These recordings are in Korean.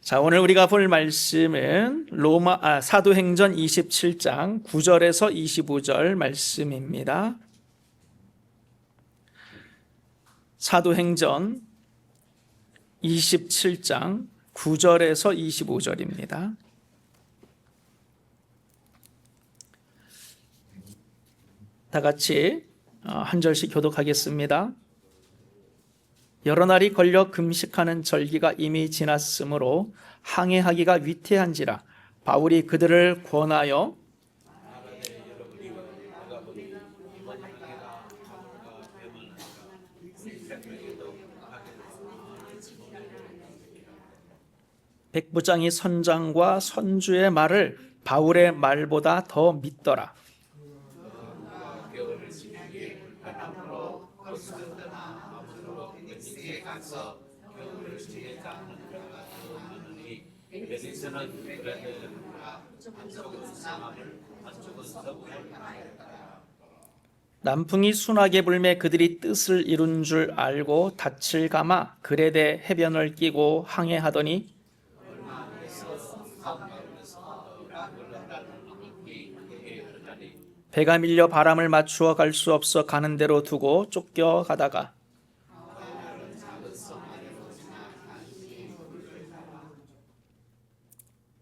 자, 오늘 우리가 볼 말씀은 사도행전 27장 9절에서 25절 말씀입니다. 사도행전 27장 9절에서 25절입니다. 다 같이 한 절씩 교독하겠습니다. 여러 날이 걸려 금식하는 절기가 이미 지났으므로 항해하기가 위태한지라 바울이 그들을 권하여 백부장이 선장과 선주의 말을 바울의 말보다 더 믿더라. 남풍이 순하게 불매 그들이 뜻을 이룬 줄 알고 닻을 감아 그레데 해변을 끼고 항해하더니 배가 밀려 바람을 맞추어 갈 수 없어 가는 대로 두고 쫓겨가다가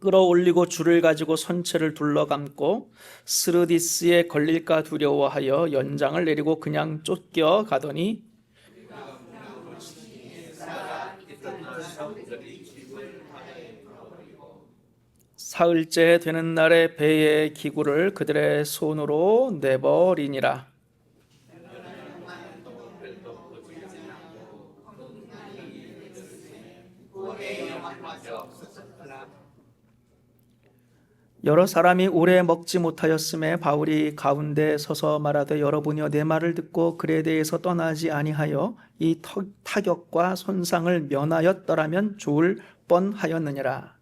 끌어올리고 줄을 가지고 선체를 둘러감고 스르디스에 걸릴까 두려워하여 연장을 내리고 그냥 쫓겨가더니 사흘째 되는 날에 배의 기구를 그들의 손으로 내버리니라. 여러 사람이 오래 먹지 못하였음에 바울이 가운데 서서 말하되 여러분이여 내 말을 듣고 그레데에서 떠나지 아니하여 이 타격과 손상을 면하였더라면 좋을 뻔하였느니라.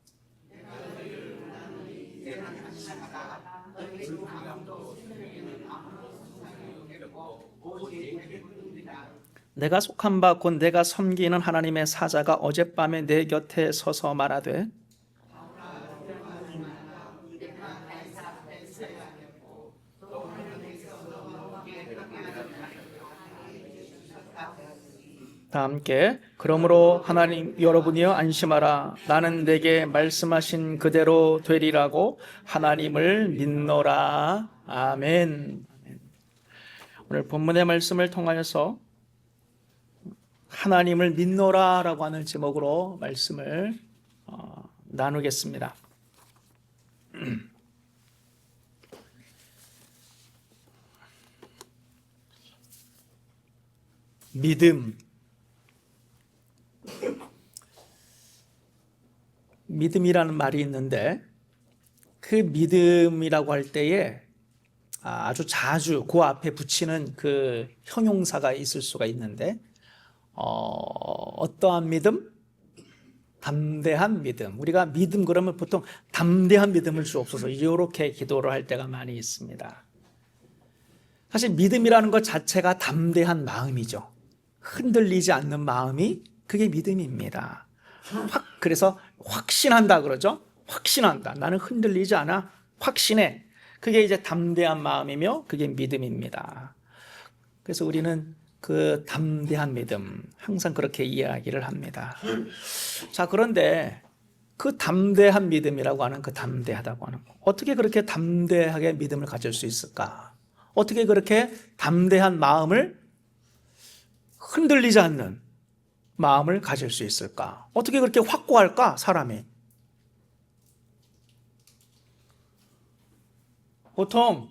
내가 속한 바 곧 내가 섬기는 하나님의 사자가 어젯밤에 내 곁에 서서 말하되 다 함께 그러므로 하나님 여러분이여 안심하라 나는 내게 말씀하신 그대로 되리라고 하나님을 믿노라. 아멘. 오늘 본문의 말씀을 통하여서 하나님을 믿노라 라고 하는 제목으로 말씀을 나누겠습니다. 믿음이라는 말이 있는데 그 믿음이라고 할 때에 아주 자주 그 앞에 붙이는 그 형용사가 있을 수가 있는데 어떠한 믿음? 담대한 믿음. 우리가 믿음 그러면 보통 담대한 믿음을 주옵소서 이렇게 기도를 할 때가 많이 있습니다. 사실 믿음이라는 것 자체가 담대한 마음이죠. 흔들리지 않는 마음이 그게 믿음입니다. 그래서 확신한다 그러죠. 확신한다. 나는 흔들리지 않아. 확신해. 그게 이제 담대한 마음이며 그게 믿음입니다. 그래서 우리는 그 담대한 믿음 항상 그렇게 이야기를 합니다. 자, 그런데 그 담대한 믿음이라고 하는 그 담대하다고 하는 거 어떻게 그렇게 담대하게 믿음을 가질 수 있을까? 어떻게 그렇게 담대한 마음을 흔들리지 않는 마음을 가질 수 있을까? 어떻게 그렇게 확고할까? 사람이 보통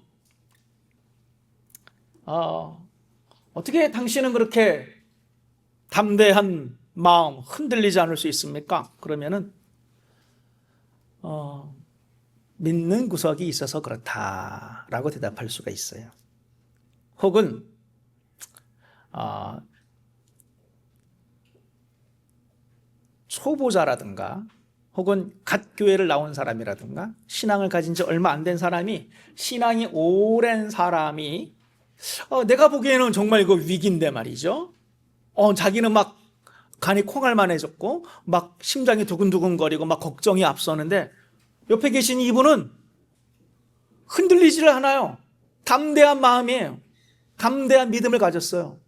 어떻게 당신은 그렇게 담대한 마음 흔들리지 않을 수 있습니까? 그러면은 믿는 구석이 있어서 그렇다라고 대답할 수가 있어요. 혹은 초보자라든가 혹은 갓 교회를 나온 사람이라든가 신앙을 가진 지 얼마 안 된 사람이 신앙이 오랜 사람이 내가 보기에는 정말 이거 위기인데 말이죠. 자기는 막 간이 콩알만해졌고 막 심장이 두근두근거리고 막 걱정이 앞서는데 옆에 계신 이분은 흔들리지를 않아요. 담대한 마음이에요. 담대한 믿음을 가졌어요.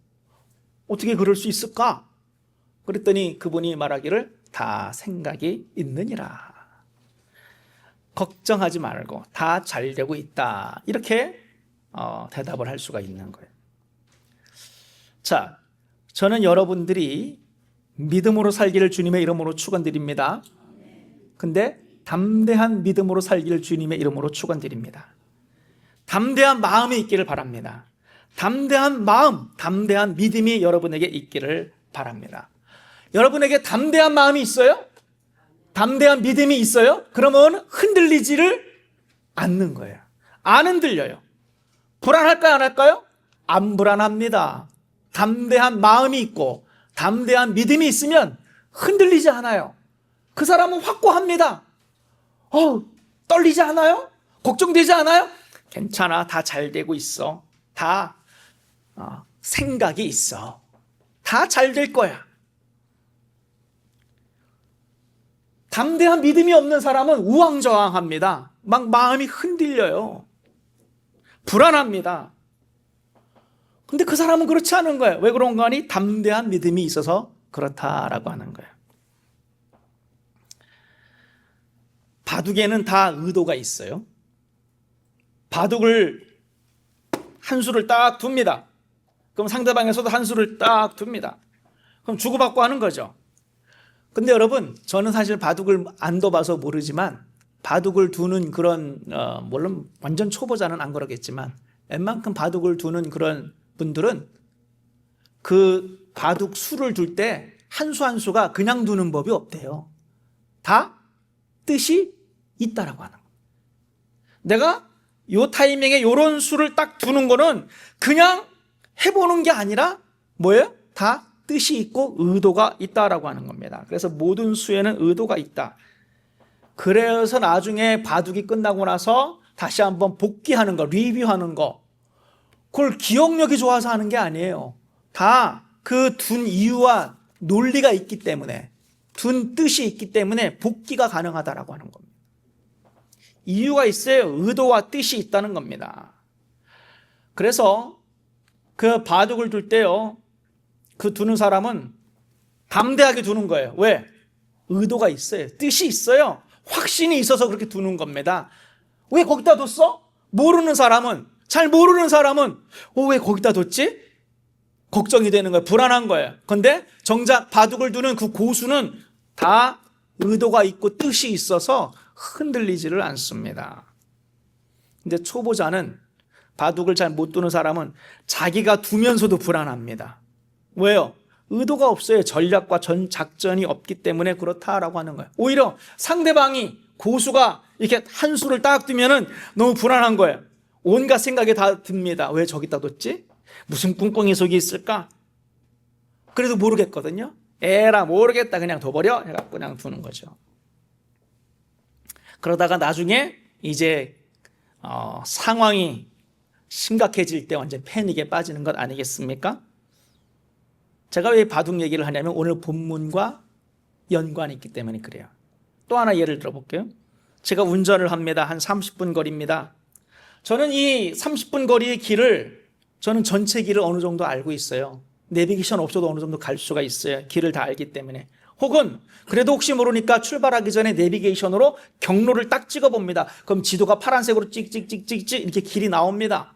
어떻게 그럴 수 있을까? 그랬더니 그분이 말하기를 다 생각이 있느니라. 걱정하지 말고 다 잘 되고 있다. 이렇게 대답을 할 수가 있는 거예요. 자, 저는 여러분들이 믿음으로 살기를 주님의 이름으로 축원드립니다. 근데 담대한 믿음으로 살기를 주님의 이름으로 축원드립니다. 담대한 마음이 있기를 바랍니다. 담대한 마음, 담대한 믿음이 여러분에게 있기를 바랍니다. 여러분에게 담대한 마음이 있어요? 담대한 믿음이 있어요? 그러면 흔들리지를 않는 거예요. 안 흔들려요. 불안할까요? 안 할까요? 안 불안합니다. 담대한 마음이 있고 담대한 믿음이 있으면 흔들리지 않아요. 그 사람은 확고합니다. 떨리지 않아요? 걱정되지 않아요? 괜찮아. 다 잘 되고 있어. 다 생각이 있어. 다 잘 될 거야. 담대한 믿음이 없는 사람은 우왕좌왕합니다. 막 마음이 흔들려요. 불안합니다. 근데 그 사람은 그렇지 않은 거예요. 왜 그런가 하니 담대한 믿음이 있어서 그렇다라고 하는 거예요. 바둑에는 다 의도가 있어요. 바둑을 한 수를 딱 둡니다. 그럼 상대방에서도 한 수를 딱 둡니다. 그럼 주고받고 하는 거죠. 근데 여러분, 저는 사실 바둑을 안 둬봐서 모르지만 바둑을 두는 그런 물론 완전 초보자는 안 그러겠지만 웬만큼 바둑을 두는 그런 분들은 그 바둑 수를 둘 때 한 수 한 수가 그냥 두는 법이 없대요. 다 뜻이 있다라고 하는 거예요. 내가 요 타이밍에 요런 수를 딱 두는 거는 그냥 해보는 게 아니라 뭐예요? 다 뜻이 있고 의도가 있다라고 하는 겁니다. 그래서 모든 수에는 의도가 있다. 그래서 나중에 바둑이 끝나고 나서 다시 한번 복귀하는 거, 리뷰하는 거, 그걸 기억력이 좋아서 하는 게 아니에요. 다 그 둔 이유와 논리가 있기 때문에, 둔 뜻이 있기 때문에 복귀가 가능하다라고 하는 겁니다. 이유가 있어요. 의도와 뜻이 있다는 겁니다. 그래서 그 바둑을 둘 때요, 그 두는 사람은 담대하게 두는 거예요. 왜? 의도가 있어요. 뜻이 있어요. 확신이 있어서 그렇게 두는 겁니다. 왜 거기다 뒀어? 모르는 사람은, 잘 모르는 사람은 왜 거기다 뒀지? 걱정이 되는 거예요. 불안한 거예요. 그런데 정작 바둑을 두는 그 고수는 다 의도가 있고 뜻이 있어서 흔들리지를 않습니다. 근데 초보자는, 바둑을 잘 못 두는 사람은 자기가 두면서도 불안합니다. 왜요? 의도가 없어요. 전략과 작전이 없기 때문에 그렇다라고 하는 거예요. 오히려 상대방이, 고수가 이렇게 한 수를 딱 두면은 너무 불안한 거예요. 온갖 생각이 다 듭니다. 왜 저기다 뒀지? 무슨 꿍꿍이 속이 있을까? 그래도 모르겠거든요. 에라 모르겠다, 그냥 둬버려 해갖고 그냥 두는 거죠. 그러다가 나중에 이제 상황이 심각해질 때 완전 패닉에 빠지는 것 아니겠습니까? 제가 왜 바둑 얘기를 하냐면 오늘 본문과 연관이 있기 때문에 그래요. 또 하나 예를 들어볼게요. 제가 운전을 합니다. 한 30분 거리입니다. 저는 이 30분 거리의 길을, 저는 전체 길을 어느 정도 알고 있어요. 내비게이션 없어도 어느 정도 갈 수가 있어요. 길을 다 알기 때문에. 혹은 그래도 혹시 모르니까 출발하기 전에 내비게이션으로 경로를 딱 찍어봅니다. 그럼 지도가 파란색으로 찍찍찍찍찍 이렇게 길이 나옵니다.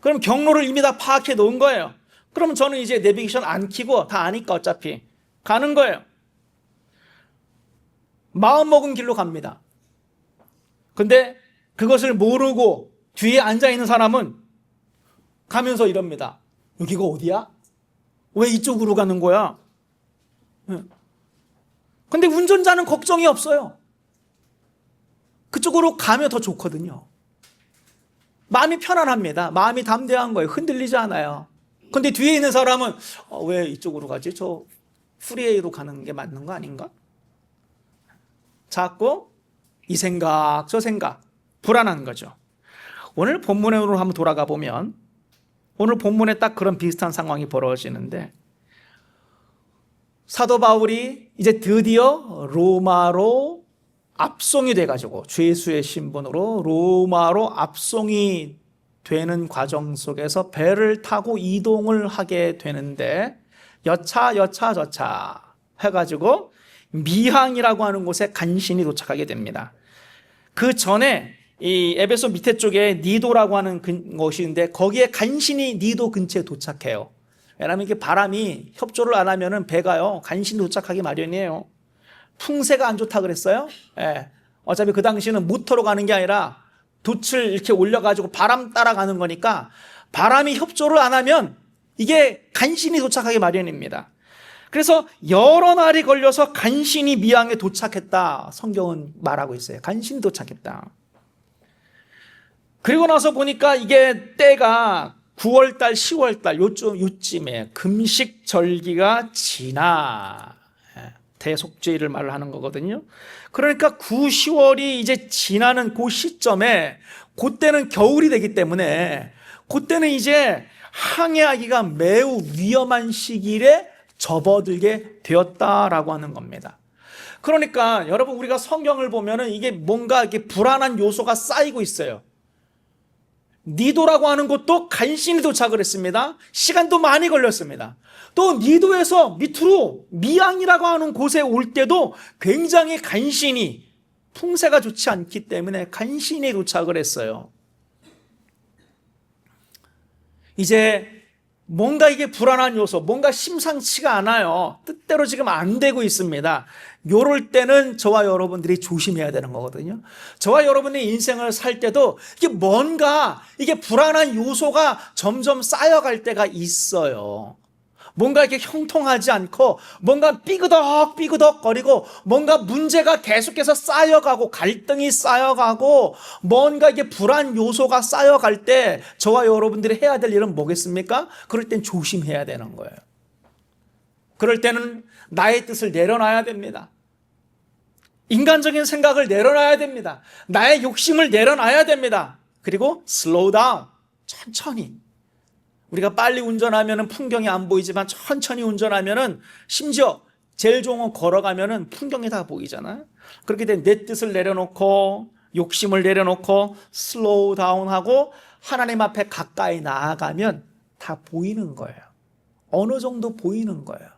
그럼 경로를 이미 다 파악해 놓은 거예요. 그럼 저는 이제 내비게이션 안 켜고 다 아니까 어차피 가는 거예요. 마음먹은 길로 갑니다. 근데 그것을 모르고 뒤에 앉아있는 사람은 가면서 이럽니다. 여기가 어디야? 왜 이쪽으로 가는 거야? 근데 운전자는 걱정이 없어요. 그쪽으로 가면 더 좋거든요. 마음이 편안합니다. 마음이 담대한 거예요. 흔들리지 않아요. 근데 뒤에 있는 사람은 왜 이쪽으로 가지? 저 프리웨이로 가는 게 맞는 거 아닌가? 자꾸 이 생각 저 생각, 불안한 거죠. 오늘 본문으로 한번 돌아가 보면 오늘 본문에 딱 그런 비슷한 상황이 벌어지는데 사도 바울이 이제 드디어 로마로 압송이 돼가지고 죄수의 신분으로 로마로 압송이 되는 과정 속에서 배를 타고 이동을 하게 되는데 여차 해가지고 미항이라고 하는 곳에 간신히 도착하게 됩니다. 그 전에 이 에베소 밑에 쪽에 니도라고 하는 곳인데 거기에 간신히 니도 근처에 도착해요. 왜냐하면 이게 바람이 협조를 안 하면은 배가요 간신히 도착하기 마련이에요. 풍세가 안 좋다 그랬어요. 예. 어차피 그 당시는 모터로 가는 게 아니라 돛을 이렇게 올려가지고 바람 따라가는 거니까 바람이 협조를 안 하면 이게 간신히 도착하기 마련입니다. 그래서 여러 날이 걸려서 간신히 미항에 도착했다. 성경은 말하고 있어요. 간신히 도착했다. 그리고 나서 보니까 이게 때가 9월달, 10월달 요쯤에 금식절기가 지나 대속죄일을 말하는 거거든요. 그러니까 9, 10월이 이제 지나는 그 시점에 그때는 겨울이 되기 때문에 그때는 이제 항해하기가 매우 위험한 시기에 접어들게 되었다라고 하는 겁니다. 그러니까 여러분 우리가 성경을 보면은 이게 뭔가 이렇게 불안한 요소가 쌓이고 있어요. 니도라고 하는 곳도 간신히 도착을 했습니다. 시간도 많이 걸렸습니다. 또 니도에서 밑으로 미항이라고 하는 곳에 올 때도 굉장히 간신히 풍세가 좋지 않기 때문에 간신히 도착을 했어요. 이제 뭔가 이게 불안한 요소, 뭔가 심상치가 않아요. 뜻대로 지금 안 되고 있습니다. 요럴 때는 저와 여러분들이 조심해야 되는 거거든요. 저와 여러분의 인생을 살 때도 이게 뭔가 이게 불안한 요소가 점점 쌓여갈 때가 있어요. 뭔가 이렇게 형통하지 않고 뭔가 삐그덕 거리고 뭔가 문제가 계속해서 쌓여가고 갈등이 쌓여가고 뭔가 이게 불안 요소가 쌓여갈 때 저와 여러분들이 해야 될 일은 뭐겠습니까? 그럴 땐 조심해야 되는 거예요. 그럴 때는 나의 뜻을 내려놔야 됩니다. 인간적인 생각을 내려놔야 됩니다. 나의 욕심을 내려놔야 됩니다. 그리고 slow down, 천천히. 우리가 빨리 운전하면 풍경이 안 보이지만 천천히 운전하면 심지어 제일 좋은 건 걸어가면 풍경이 다 보이잖아요. 그렇게 된 내 뜻을 내려놓고 욕심을 내려놓고 슬로우 다운하고 하나님 앞에 가까이 나아가면 다 보이는 거예요. 어느 정도 보이는 거예요.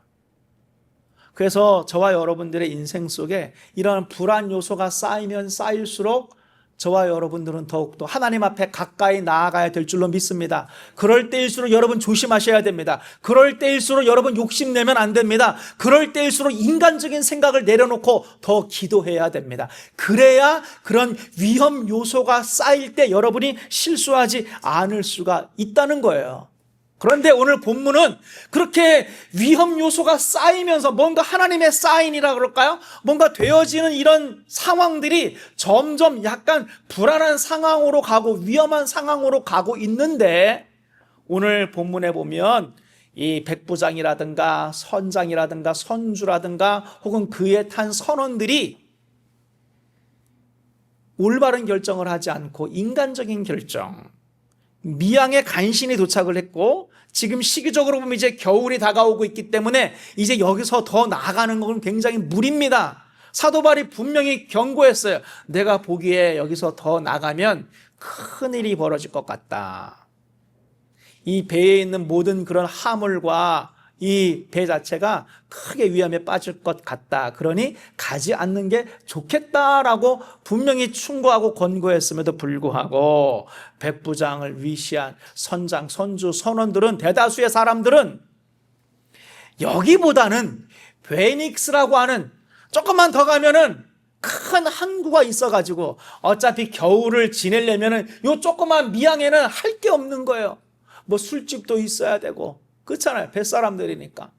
그래서 저와 여러분들의 인생 속에 이런 불안 요소가 쌓이면 쌓일수록 저와 여러분들은 더욱더 하나님 앞에 가까이 나아가야 될 줄로 믿습니다. 그럴 때일수록 여러분 조심하셔야 됩니다. 그럴 때일수록 여러분 욕심내면 안 됩니다. 그럴 때일수록 인간적인 생각을 내려놓고 더 기도해야 됩니다. 그래야 그런 위험 요소가 쌓일 때 여러분이 실수하지 않을 수가 있다는 거예요. 그런데 오늘 본문은 그렇게 위험 요소가 쌓이면서 뭔가 하나님의 사인이라 그럴까요? 뭔가 되어지는 이런 상황들이 점점 약간 불안한 상황으로 가고 위험한 상황으로 가고 있는데 오늘 본문에 보면 이 백부장이라든가 선장이라든가 선주라든가 혹은 그에 탄 선원들이 올바른 결정을 하지 않고 인간적인 결정, 미항에 간신히 도착을 했고 지금 시기적으로 보면 이제 겨울이 다가오고 있기 때문에 이제 여기서 더 나아가는 건 굉장히 무리입니다. 사도 바울이 분명히 경고했어요. 내가 보기에 여기서 더 나가면 큰일이 벌어질 것 같다. 이 배에 있는 모든 그런 화물과 이 배 자체가 크게 위험에 빠질 것 같다. 그러니 가지 않는 게 좋겠다라고 분명히 충고하고 권고했음에도 불구하고 백부장을 위시한 선장, 선주, 선원들은 대다수의 사람들은 여기보다는 베닉스라고 하는 조금만 더 가면은 큰 항구가 있어가지고 어차피 겨울을 지내려면은 요 조그만 미항에는 할 게 없는 거예요. 뭐 술집도 있어야 되고 그렇잖아요. 뱃사람들이니까.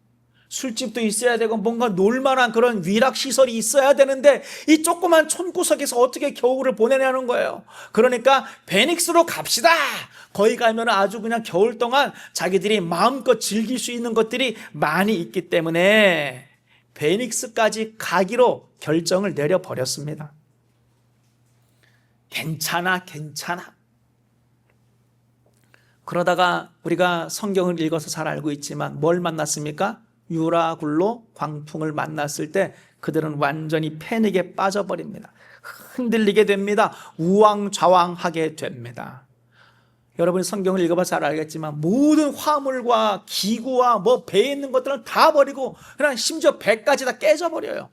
술집도 있어야 되고 뭔가 놀만한 그런 위락시설이 있어야 되는데 이 조그만 촌구석에서 어떻게 겨울을 보내냐는 거예요. 그러니까 베닉스로 갑시다. 거기 가면 아주 그냥 겨울 동안 자기들이 마음껏 즐길 수 있는 것들이 많이 있기 때문에 베닉스까지 가기로 결정을 내려버렸습니다. 괜찮아. 그러다가 우리가 성경을 읽어서 잘 알고 있지만 뭘 만났습니까? 유라굴로 광풍을 만났을 때 그들은 완전히 패닉에 빠져버립니다. 흔들리게 됩니다. 우왕좌왕하게 됩니다. 여러분이 성경을 읽어봐 잘 알겠지만 모든 화물과 기구와 뭐 배에 있는 것들을 다 버리고 그냥 심지어 배까지 다 깨져버려요.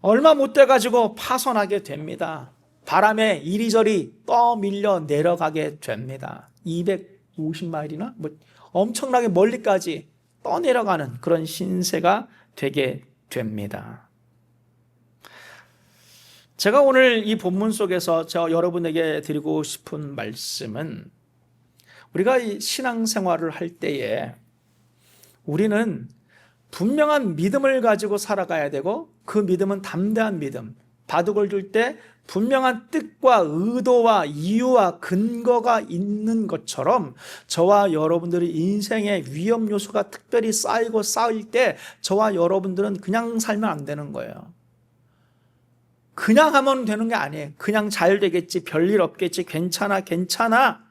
얼마 못 돼가지고 파손하게 됩니다. 바람에 이리저리 떠밀려 내려가게 됩니다. 250마일이나 뭐 엄청나게 멀리까지 떠내려가는 그런 신세가 되게 됩니다. 제가 오늘 이 본문 속에서 여러분에게 드리고 싶은 말씀은 우리가 이 신앙생활을 할 때에 우리는 분명한 믿음을 가지고 살아가야 되고 그 믿음은 담대한 믿음, 바둑을 둘 때 분명한 뜻과 의도와 이유와 근거가 있는 것처럼 저와 여러분들의 인생의 위험 요소가 특별히 쌓이고 쌓일 때 저와 여러분들은 그냥 살면 안 되는 거예요. 그냥 하면 되는 게 아니에요. 그냥 잘 되겠지, 별일 없겠지, 괜찮아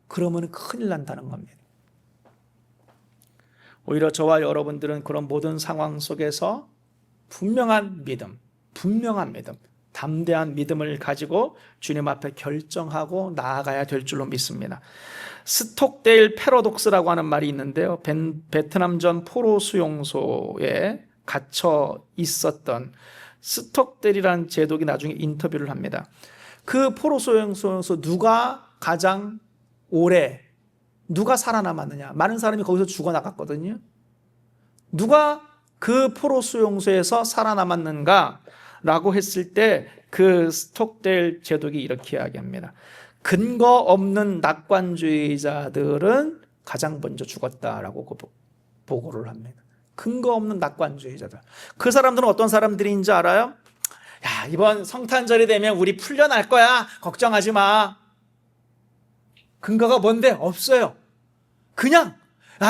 그러면 큰일 난다는 겁니다. 오히려 저와 여러분들은 그런 모든 상황 속에서 분명한 믿음, 담대한 믿음을 가지고 주님 앞에 결정하고 나아가야 될 줄로 믿습니다. 스톡데일 패러독스라고 하는 말이 있는데요. 베트남전 포로 수용소에 갇혀 있었던 스톡데일이라는 제독이 나중에 인터뷰를 합니다. 그 포로 수용소에서 누가 가장 오래 누가 살아남았느냐? 많은 사람이 거기서 죽어나갔거든요. 누가 그 포로 수용소에서 살아남았는가? 라고 했을 때 그 스톡데일 제독이 이렇게 이야기합니다. 근거 없는 낙관주의자들은 가장 먼저 죽었다라고 보고를 합니다. 근거 없는 낙관주의자들. 그 사람들은 어떤 사람들인지 알아요? 야, 이번 성탄절이 되면 우리 풀려날 거야. 걱정하지 마. 근거가 뭔데? 없어요. 그냥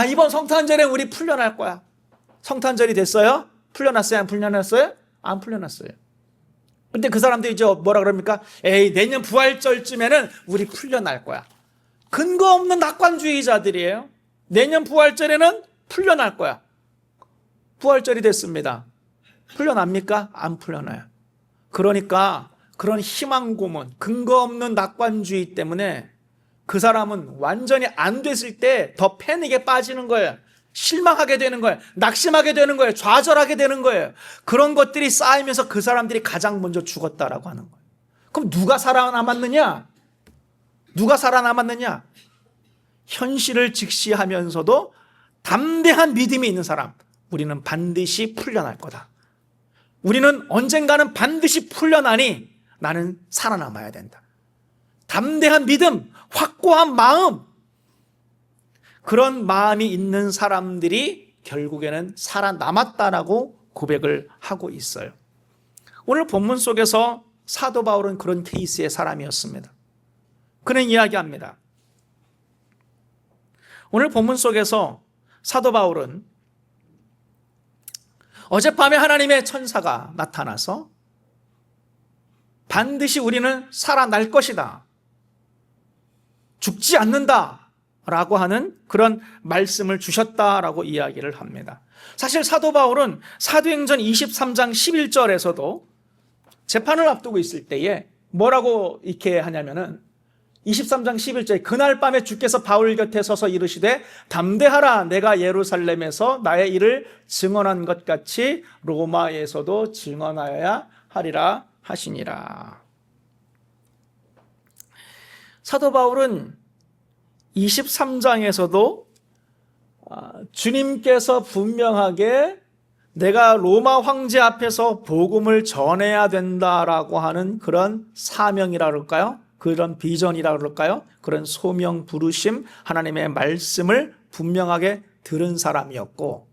이번 성탄절에 우리 풀려날 거야. 성탄절이 됐어요? 풀려났어요? 안 풀려났어요? 안 풀려났어요. 근데 그 사람들이 이제 뭐라 그럽니까? 에이, 내년 부활절쯤에는 우리 풀려날 거야. 근거 없는 낙관주의자들이에요. 내년 부활절에는 풀려날 거야. 부활절이 됐습니다. 풀려납니까? 안 풀려나요. 그러니까 그런 희망 고문, 근거 없는 낙관주의 때문에 그 사람은 완전히 안 됐을 때 더 패닉에 빠지는 거예요. 실망하게 되는 거예요. 낙심하게 되는 거예요. 좌절하게 되는 거예요. 그런 것들이 쌓이면서 그 사람들이 가장 먼저 죽었다라고 하는 거예요. 그럼 누가 살아남았느냐? 누가 살아남았느냐? 현실을 직시하면서도 담대한 믿음이 있는 사람. 우리는 반드시 풀려날 거다. 우리는 언젠가는 반드시 풀려나니 나는 살아남아야 된다. 담대한 믿음, 확고한 마음, 그런 마음이 있는 사람들이 결국에는 살아남았다라고 고백을 하고 있어요. 오늘 본문 속에서 사도 바울은 그런 케이스의 사람이었습니다. 그는 이야기합니다. 오늘 본문 속에서 사도 바울은 어젯밤에 하나님의 천사가 나타나서 반드시 우리는 살아날 것이다. 죽지 않는다. 라고 하는 그런 말씀을 주셨다라고 이야기를 합니다. 사실 사도 바울은 사도행전 23장 11절에서도 재판을 앞두고 있을 때에 뭐라고 이렇게 하냐면은 23장 11절에 그날 밤에 주께서 바울 곁에 서서 이르시되 담대하라 내가 예루살렘에서 나의 일을 증언한 것 같이 로마에서도 증언하여야 하리라 하시니라. 사도 바울은 23장에서도 주님께서 분명하게 내가 로마 황제 앞에서 복음을 전해야 된다라고 하는 그런 사명이라 그럴까요? 그런 비전이라 그럴까요? 그런 소명 부르심, 하나님의 말씀을 분명하게 들은 사람이었고,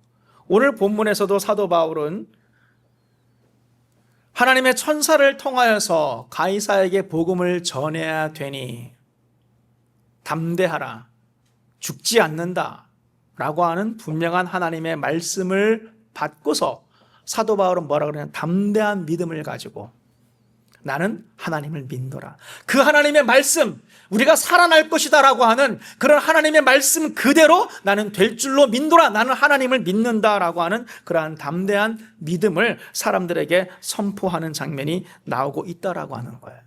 오늘 본문에서도 사도 바울은 하나님의 천사를 통하여서 가이사에게 복음을 전해야 되니 담대하라, 죽지 않는다 라고 하는 분명한 하나님의 말씀을 받고서 사도 바울은 뭐라 그러냐, 담대한 믿음을 가지고 나는 하나님을 믿노라. 그 하나님의 말씀, 우리가 살아날 것이다 라고 하는 그런 하나님의 말씀 그대로 나는 될 줄로 믿노라. 나는 하나님을 믿는다 라고 하는 그러한 담대한 믿음을 사람들에게 선포하는 장면이 나오고 있다라고 하는 거예요.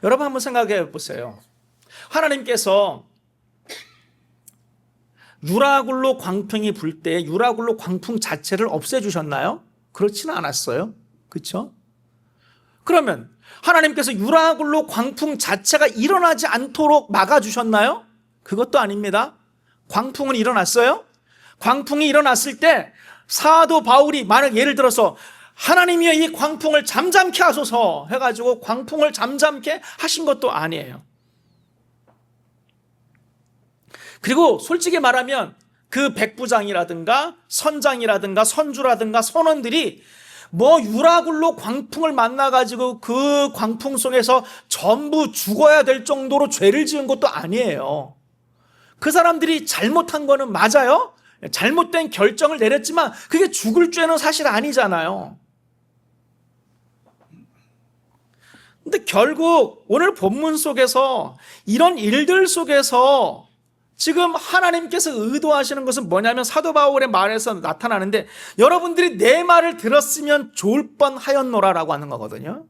여러분 한번 생각해 보세요. 하나님께서 유라굴로 광풍이 불 때 유라굴로 광풍 자체를 없애주셨나요? 그렇지는 않았어요. 그렇죠? 그러면 하나님께서 유라굴로 광풍 자체가 일어나지 않도록 막아주셨나요? 그것도 아닙니다. 광풍은 일어났어요? 광풍이 일어났을 때 사도 바울이 만약 예를 들어서 하나님이여 이 광풍을 잠잠케 하소서 해가지고 광풍을 잠잠케 하신 것도 아니에요. 그리고 솔직히 말하면 그 백부장이라든가 선장이라든가 선주라든가 선원들이 뭐 유라굴로 광풍을 만나가지고 그 광풍 속에서 전부 죽어야 될 정도로 죄를 지은 것도 아니에요. 그 사람들이 잘못한 거는 맞아요. 잘못된 결정을 내렸지만 그게 죽을 죄는 사실 아니잖아요. 근데 결국 오늘 본문 속에서 이런 일들 속에서 지금 하나님께서 의도하시는 것은 뭐냐면 사도 바울의 말에서 나타나는데 여러분들이 내 말을 들었으면 좋을 뻔하였노라라고 하는 거거든요.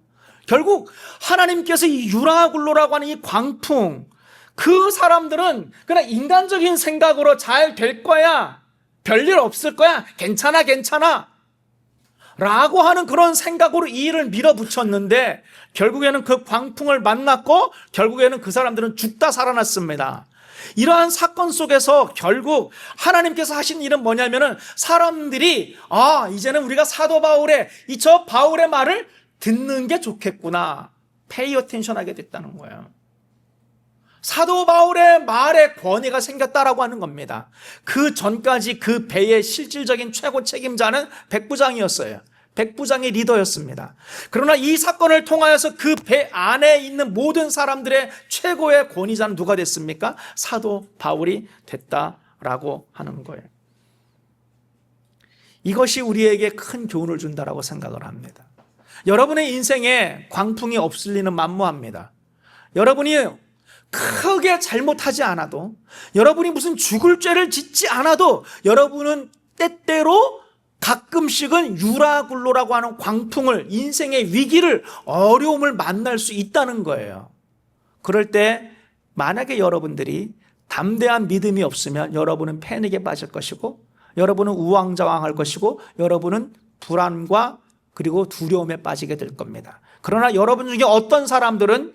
결국 하나님께서 이 유라굴로라고 하는 이 광풍, 그 사람들은 그냥 인간적인 생각으로 잘 될 거야, 별일 없을 거야, 괜찮아 라고 하는 그런 생각으로 이 일을 밀어붙였는데 결국에는 그 광풍을 만났고 결국에는 그 사람들은 죽다 살아났습니다. 이러한 사건 속에서 결국 하나님께서 하신 일은 뭐냐면은 사람들이 이제는 우리가 사도 바울의 저 바울의 말을 듣는 게 좋겠구나, 페이 어텐션 하게 됐다는 거예요. 사도 바울의 말에 권위가 생겼다라고 하는 겁니다. 그 전까지 그 배의 실질적인 최고 책임자는 백부장이었어요. 백부장의 리더였습니다. 그러나 이 사건을 통하여서 그 배 안에 있는 모든 사람들의 최고의 권위자는 누가 됐습니까? 사도 바울이 됐다라고 하는 거예요. 이것이 우리에게 큰 교훈을 준다라고 생각을 합니다. 여러분의 인생에 광풍이 없을 리는 만무합니다. 여러분이 크게 잘못하지 않아도, 여러분이 무슨 죽을 죄를 짓지 않아도 여러분은 때때로 가끔씩은 유라굴로라고 하는 광풍을, 인생의 위기를, 어려움을 만날 수 있다는 거예요. 그럴 때 만약에 여러분들이 담대한 믿음이 없으면 여러분은 패닉에 빠질 것이고 여러분은 우왕좌왕할 것이고 여러분은 불안과 그리고 두려움에 빠지게 될 겁니다. 그러나 여러분 중에 어떤 사람들은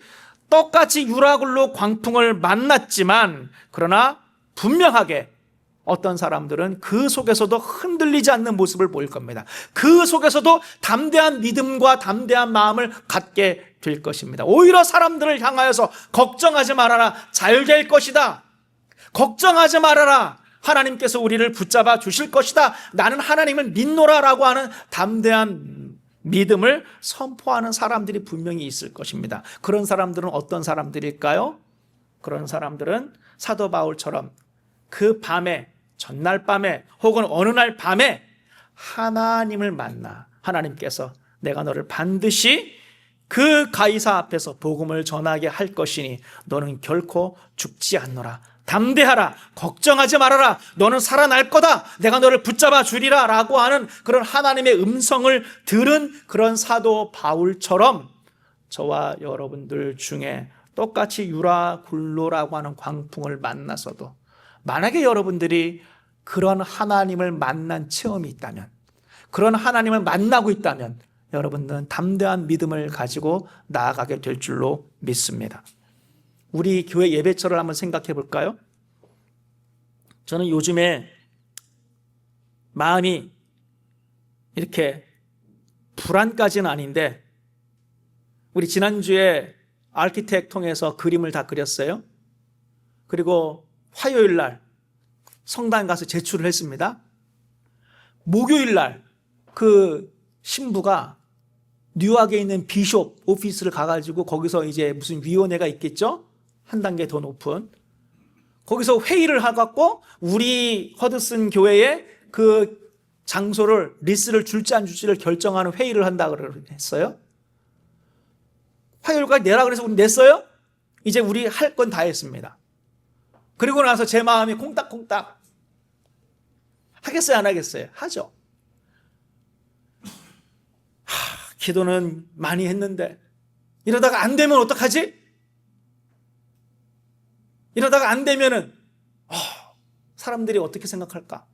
똑같이 유라굴로 광풍을 만났지만 그러나 분명하게 어떤 사람들은 그 속에서도 흔들리지 않는 모습을 보일 겁니다. 그 속에서도 담대한 믿음과 담대한 마음을 갖게 될 것입니다. 오히려 사람들을 향하여서 걱정하지 말아라, 잘 될 것이다, 걱정하지 말아라, 하나님께서 우리를 붙잡아 주실 것이다, 나는 하나님을 믿노라라고 하는 담대한 믿음을 선포하는 사람들이 분명히 있을 것입니다. 그런 사람들은 어떤 사람들일까요? 그런 사람들은 사도 바울처럼 그 밤에, 전날 밤에 혹은 어느 날 밤에 하나님을 만나 하나님께서 내가 너를 반드시 그 가이사 앞에서 복음을 전하게 할 것이니 너는 결코 죽지 않노라, 담대하라, 걱정하지 말아라, 너는 살아날 거다, 내가 너를 붙잡아 주리라 라고 하는 그런 하나님의 음성을 들은 그런 사도 바울처럼 저와 여러분들 중에 똑같이 유라굴로라고 하는 광풍을 만나서도 만약에 여러분들이 그런 하나님을 만난 체험이 있다면, 그런 하나님을 만나고 있다면 여러분들은 담대한 믿음을 가지고 나아가게 될 줄로 믿습니다. 우리 교회 예배처를 한번 생각해 볼까요? 저는 요즘에 마음이 이렇게 불안까지는 아닌데, 우리 지난주에 아키텍 통해서 그림을 다 그렸어요. 그리고 화요일 날 성당 가서 제출을 했습니다. 목요일 날 그 신부가 뉴욕에 있는 비숍 오피스를 가가지고 거기서 이제 무슨 위원회가 있겠죠? 한 단계 더 높은 거기서 회의를 해갖고 우리 허드슨 교회에 그 장소를, 리스를 줄지 안 줄지를 결정하는 회의를 한다고 했어요. 화요일까지 내라 그래서 우리 냈어요? 이제 우리 할 건 다 했습니다. 그리고 나서 제 마음이 콩닥콩닥. 하겠어요, 안 하겠어요? 하죠. 기도는 많이 했는데 이러다가 안 되면 어떡하지? 이러다가 안 되면은 사람들이 어떻게 생각할까?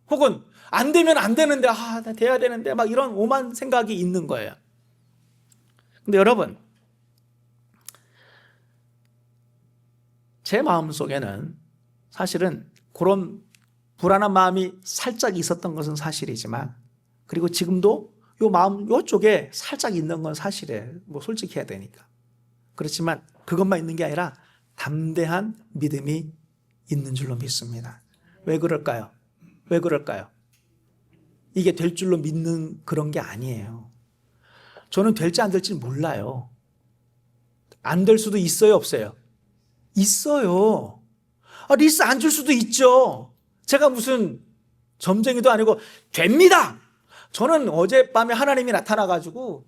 혹은 안 되면 안 되는데 나 돼야 되는데 막 이런 오만 생각이 있는 거예요. 근데 여러분, 제 마음속에는 사실은 그런 불안한 마음이 살짝 있었던 것은 사실이지만, 그리고 지금도 요 마음 요쪽에 살짝 있는 건 사실이에요. 뭐 솔직히 해야 되니까. 그렇지만 그것만 있는 게 아니라 담대한 믿음이 있는 줄로 믿습니다. 왜 그럴까요? 왜 그럴까요? 이게 될 줄로 믿는 그런 게 아니에요. 저는 될지 안 될지 몰라요. 안 될 수도 있어요, 없어요? 있어요. 리스 안 줄 수도 있죠. 제가 무슨 점쟁이도 아니고 됩니다. 저는 어젯밤에 하나님이 나타나가지고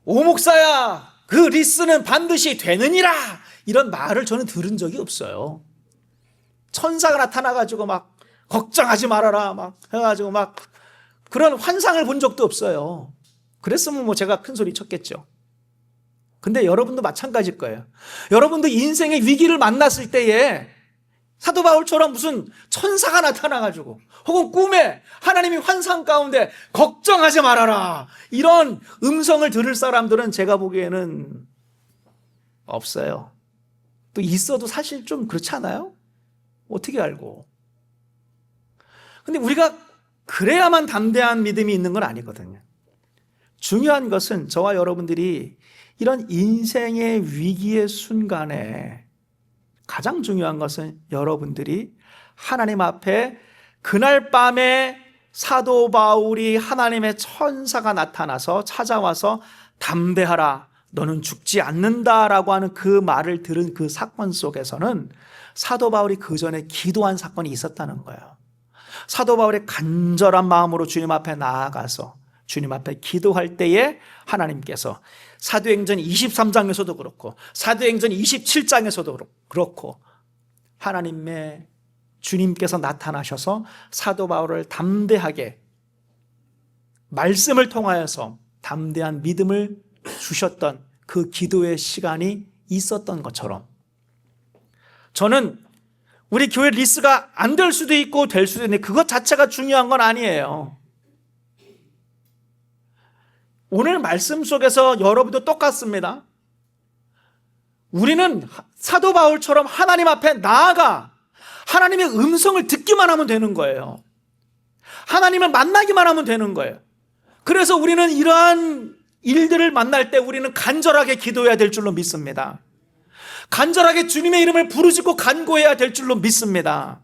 오 목사야, 그 리스는 반드시 되느니라, 이런 말을 저는 들은 적이 없어요. 천사가 나타나가지고 막 걱정하지 말아라 막 해가지고 막 그런 환상을 본 적도 없어요. 그랬으면 뭐 제가 큰 소리 쳤겠죠. 근데 여러분도 마찬가지일 거예요. 여러분도 인생의 위기를 만났을 때에 사도 바울처럼 무슨 천사가 나타나가지고 혹은 꿈에 하나님이 환상 가운데 걱정하지 말아라, 이런 음성을 들을 사람들은 제가 보기에는 없어요. 또 있어도 사실 좀 그렇지 않아요? 어떻게 알고? 근데 우리가 그래야만 담대한 믿음이 있는 건 아니거든요. 중요한 것은 저와 여러분들이 이런 인생의 위기의 순간에 가장 중요한 것은 여러분들이 하나님 앞에 그날 밤에 사도 바울이 하나님의 천사가 나타나서 찾아와서 담대하라, 너는 죽지 않는다라고 하는 그 말을 들은 그 사건 속에서는 사도 바울이 그 전에 기도한 사건이 있었다는 거예요. 사도 바울의 간절한 마음으로 주님 앞에 나아가서 주님 앞에 기도할 때에 하나님께서 사도행전 23장에서도 그렇고 사도행전 27장에서도 그렇고 하나님의 주님께서 나타나셔서 사도 바울을 담대하게 말씀을 통하여서 담대한 믿음을 주셨던 그 기도의 시간이 있었던 것처럼, 저는 우리 교회 리스가 안 될 수도 있고 될 수도 있는데 그것 자체가 중요한 건 아니에요. 오늘 말씀 속에서 여러분도 똑같습니다. 우리는 사도 바울처럼 하나님 앞에 나아가 하나님의 음성을 듣기만 하면 되는 거예요. 하나님을 만나기만 하면 되는 거예요. 그래서 우리는 이러한 일들을 만날 때 우리는 간절하게 기도해야 될 줄로 믿습니다. 간절하게 주님의 이름을 부르짖고 간구해야 될 줄로 믿습니다.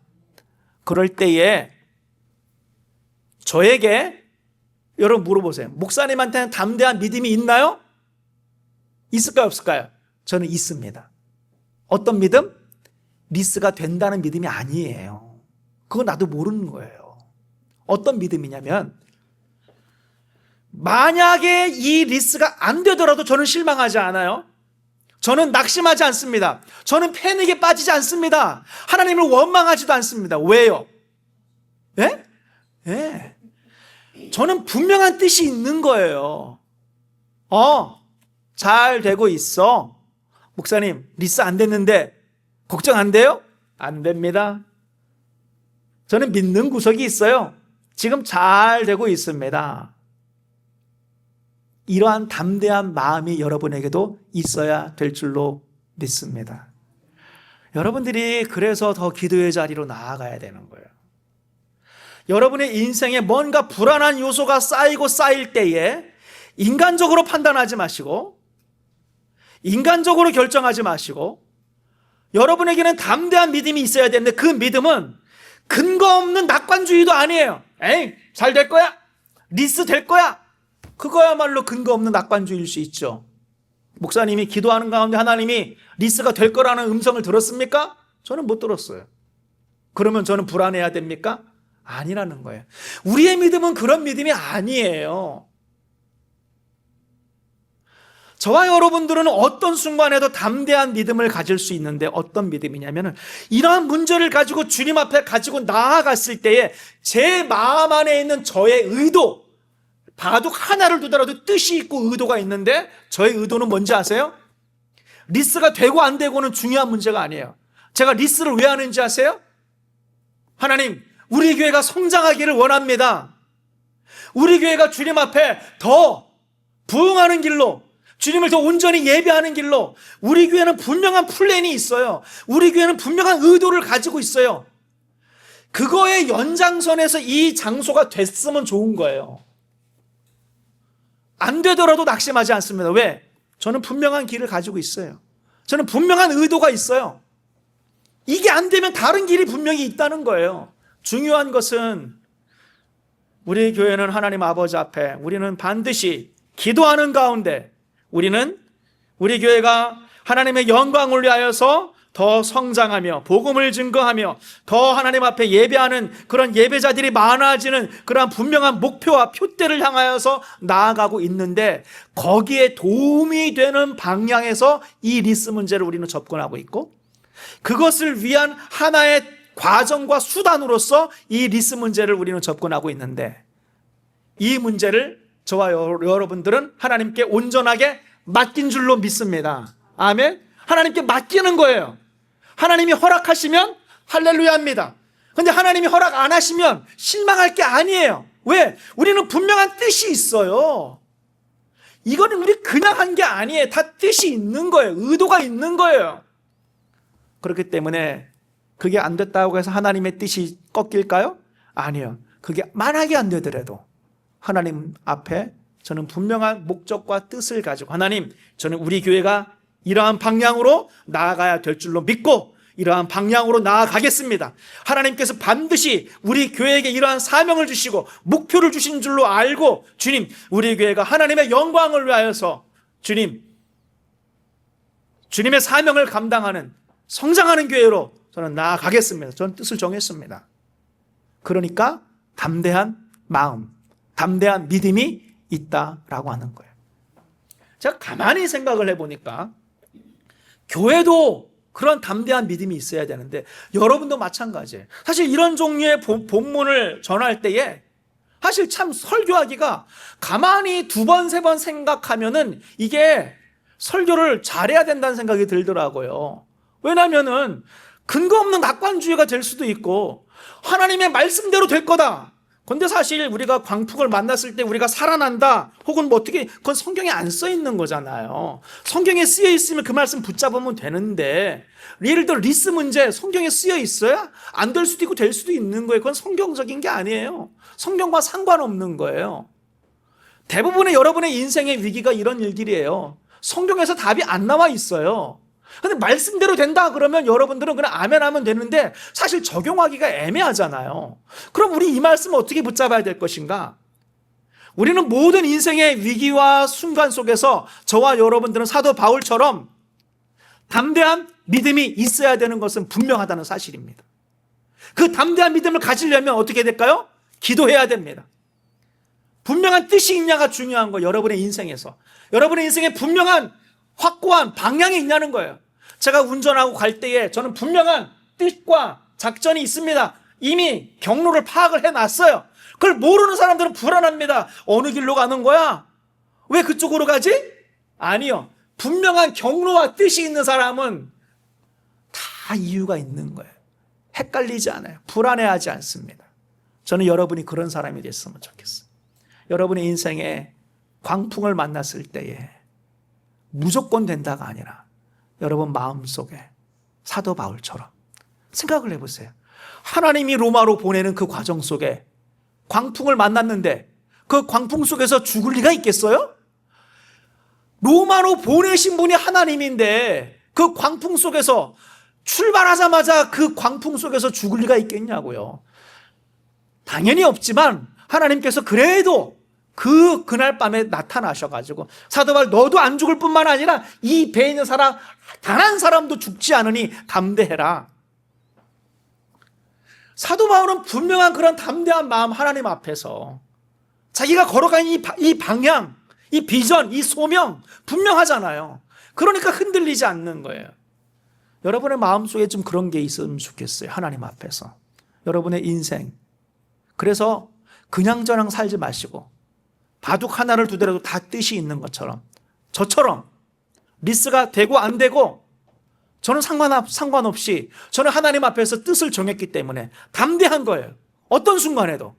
그럴 때에 저에게 여러분 물어보세요. 목사님한테는 담대한 믿음이 있나요? 있을까요, 없을까요? 저는 있습니다. 어떤 믿음? 리스가 된다는 믿음이 아니에요. 그거 나도 모르는 거예요. 어떤 믿음이냐면, 만약에 이 리스가 안 되더라도 저는 실망하지 않아요. 저는 낙심하지 않습니다. 저는 패닉에 빠지지 않습니다. 하나님을 원망하지도 않습니다. 왜요? 예? 예. 저는 분명한 뜻이 있는 거예요. 잘 되고 있어. 목사님, 리스 안 됐는데 걱정 안 돼요? 안 됩니다. 저는 믿는 구석이 있어요. 지금 잘 되고 있습니다. 이러한 담대한 마음이 여러분에게도 있어야 될 줄로 믿습니다. 여러분들이 그래서 더 기도의 자리로 나아가야 되는 거예요. 여러분의 인생에 뭔가 불안한 요소가 쌓이고 쌓일 때에 인간적으로 판단하지 마시고 인간적으로 결정하지 마시고 여러분에게는 담대한 믿음이 있어야 되는데, 그 믿음은 근거 없는 낙관주의도 아니에요. 에이, 잘 될 거야. 리스 될 거야. 그거야말로 근거 없는 낙관주의일 수 있죠. 목사님이 기도하는 가운데 하나님이 리스가 될 거라는 음성을 들었습니까? 저는 못 들었어요. 그러면 저는 불안해야 됩니까? 아니라는 거예요. 우리의 믿음은 그런 믿음이 아니에요. 저와 여러분들은 어떤 순간에도 담대한 믿음을 가질 수 있는데 어떤 믿음이냐면 이러한 문제를 가지고 주님 앞에 가지고 나아갔을 때에 제 마음 안에 있는 저의 의도, 바둑 하나를 두더라도 뜻이 있고 의도가 있는데 저의 의도는 뭔지 아세요? 리스가 되고 안 되고는 중요한 문제가 아니에요. 제가 리스를 왜 하는지 아세요? 하나님, 우리 교회가 성장하기를 원합니다. 우리 교회가 주님 앞에 더 부응하는 길로, 주님을 더 온전히 예배하는 길로, 우리 교회는 분명한 플랜이 있어요. 우리 교회는 분명한 의도를 가지고 있어요. 그거의 연장선에서 이 장소가 됐으면 좋은 거예요. 안 되더라도 낙심하지 않습니다. 왜? 저는 분명한 길을 가지고 있어요. 저는 분명한 의도가 있어요. 이게 안 되면 다른 길이 분명히 있다는 거예요. 중요한 것은 우리 교회는 하나님 아버지 앞에 우리는 반드시 기도하는 가운데 우리 교회가 하나님의 영광을 위하여서 더 성장하며 복음을 증거하며 더 하나님 앞에 예배하는 그런 예배자들이 많아지는 그러한 분명한 목표와 표대를 향하여서 나아가고 있는데 거기에 도움이 되는 방향에서 이 리스 문제를 우리는 접근하고 있고 그것을 위한 하나의 과정과 수단으로서 이 리스 문제를 우리는 접근하고 있는데 이 문제를 저와 여러분들은 하나님께 온전하게 맡긴 줄로 믿습니다. 아멘. 하나님께 맡기는 거예요. 하나님이 허락하시면 할렐루야입니다. 그런데 하나님이 허락 안 하시면 실망할 게 아니에요. 왜? 우리는 분명한 뜻이 있어요. 이거는 우리 그냥 한 게 아니에요. 다 뜻이 있는 거예요. 의도가 있는 거예요. 그렇기 때문에 그게 안 됐다고 해서 하나님의 뜻이 꺾일까요? 아니요. 그게 만약에 안 되더라도 하나님 앞에 저는 분명한 목적과 뜻을 가지고 하나님, 저는 우리 교회가 이러한 방향으로 나아가야 될 줄로 믿고 이러한 방향으로 나아가겠습니다. 하나님께서 반드시 우리 교회에게 이러한 사명을 주시고 목표를 주신 줄로 알고 주님, 우리 교회가 하나님의 영광을 위하여서 주님의 사명을 감당하는 성장하는 교회로 저는 나아가겠습니다. 저는 뜻을 정했습니다. 그러니까 담대한 마음, 담대한 믿음이 있다라고 하는 거예요. 제가 가만히 생각을 해보니까 교회도 그런 담대한 믿음이 있어야 되는데 여러분도 마찬가지예요. 사실 이런 종류의 본문을 전할 때에 사실 참 설교하기가 가만히 두 번, 세 번 생각하면은 이게 설교를 잘해야 된다는 생각이 들더라고요. 왜냐면은 근거 없는 낙관주의가 될 수도 있고 하나님의 말씀대로 될 거다. 근데 사실 우리가 광풍을 만났을 때 우리가 살아난다 혹은 뭐 어떻게 그건 성경에 안 써 있는 거잖아요. 성경에 쓰여 있으면 그 말씀 붙잡으면 되는데 예를 들어 리스 문제 성경에 쓰여 있어야 안 될 수도 있고 될 수도 있는 거예요. 그건 성경적인 게 아니에요. 성경과 상관없는 거예요. 대부분의 여러분의 인생의 위기가 이런 일들이에요. 성경에서 답이 안 나와 있어요. 근데 말씀대로 된다 그러면 여러분들은 그냥 아멘 하면 되는데 사실 적용하기가 애매하잖아요. 그럼 우리 이 말씀을 어떻게 붙잡아야 될 것인가? 우리는 모든 인생의 위기와 순간 속에서 저와 여러분들은 사도 바울처럼 담대한 믿음이 있어야 되는 것은 분명하다는 사실입니다. 그 담대한 믿음을 가지려면 어떻게 될까요? 기도해야 됩니다. 분명한 뜻이 있냐가 중요한 거예요. 여러분의 인생에서. 여러분의 인생에 분명한 확고한 방향이 있냐는 거예요. 제가 운전하고 갈 때에 저는 분명한 뜻과 작전이 있습니다. 이미 경로를 파악을 해놨어요. 그걸 모르는 사람들은 불안합니다. 어느 길로 가는 거야? 왜 그쪽으로 가지? 아니요. 분명한 경로와 뜻이 있는 사람은 다 이유가 있는 거예요. 헷갈리지 않아요. 불안해하지 않습니다. 저는 여러분이 그런 사람이 됐으면 좋겠어요. 여러분의 인생에 광풍을 만났을 때에 무조건 된다가 아니라 여러분 마음속에 사도 바울처럼 생각을 해보세요. 하나님이 로마로 보내는 그 과정 속에 광풍을 만났는데 그 광풍 속에서 죽을 리가 있겠어요? 로마로 보내신 분이 하나님인데 그 광풍 속에서 출발하자마자 그 광풍 속에서 죽을 리가 있겠냐고요. 당연히 없지만 하나님께서 그래도 그날 밤에 나타나셔가지고 사도 바울 너도 안 죽을 뿐만 아니라 이 배에 있는 사람 단 한 사람도 죽지 않으니 담대해라. 사도 바울은 분명한 그런 담대한 마음 하나님 앞에서 자기가 걸어가는 이 방향, 이 비전, 이 소명 분명하잖아요. 그러니까 흔들리지 않는 거예요. 여러분의 마음속에 좀 그런 게 있으면 좋겠어요. 하나님 앞에서. 여러분의 인생. 그래서 그냥저냥 살지 마시고 바둑 하나를 두더라도 다 뜻이 있는 것처럼 저처럼 리스가 되고 안 되고 저는 상관없이 저는 하나님 앞에서 뜻을 정했기 때문에 담대한 거예요. 어떤 순간에도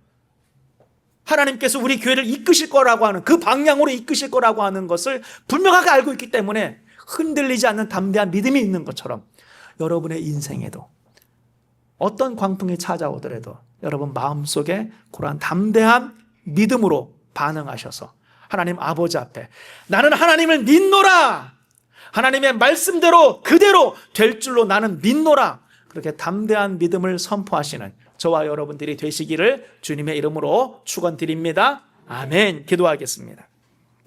하나님께서 우리 교회를 이끄실 거라고 하는 그 방향으로 이끄실 거라고 하는 것을 분명하게 알고 있기 때문에 흔들리지 않는 담대한 믿음이 있는 것처럼 여러분의 인생에도 어떤 광풍이 찾아오더라도 여러분 마음속에 그러한 담대한 믿음으로 반응하셔서 하나님 아버지 앞에 나는 하나님을 믿노라, 하나님의 말씀대로 그대로 될 줄로 나는 믿노라, 그렇게 담대한 믿음을 선포하시는 저와 여러분들이 되시기를 주님의 이름으로 축원드립니다. 아멘. 기도하겠습니다.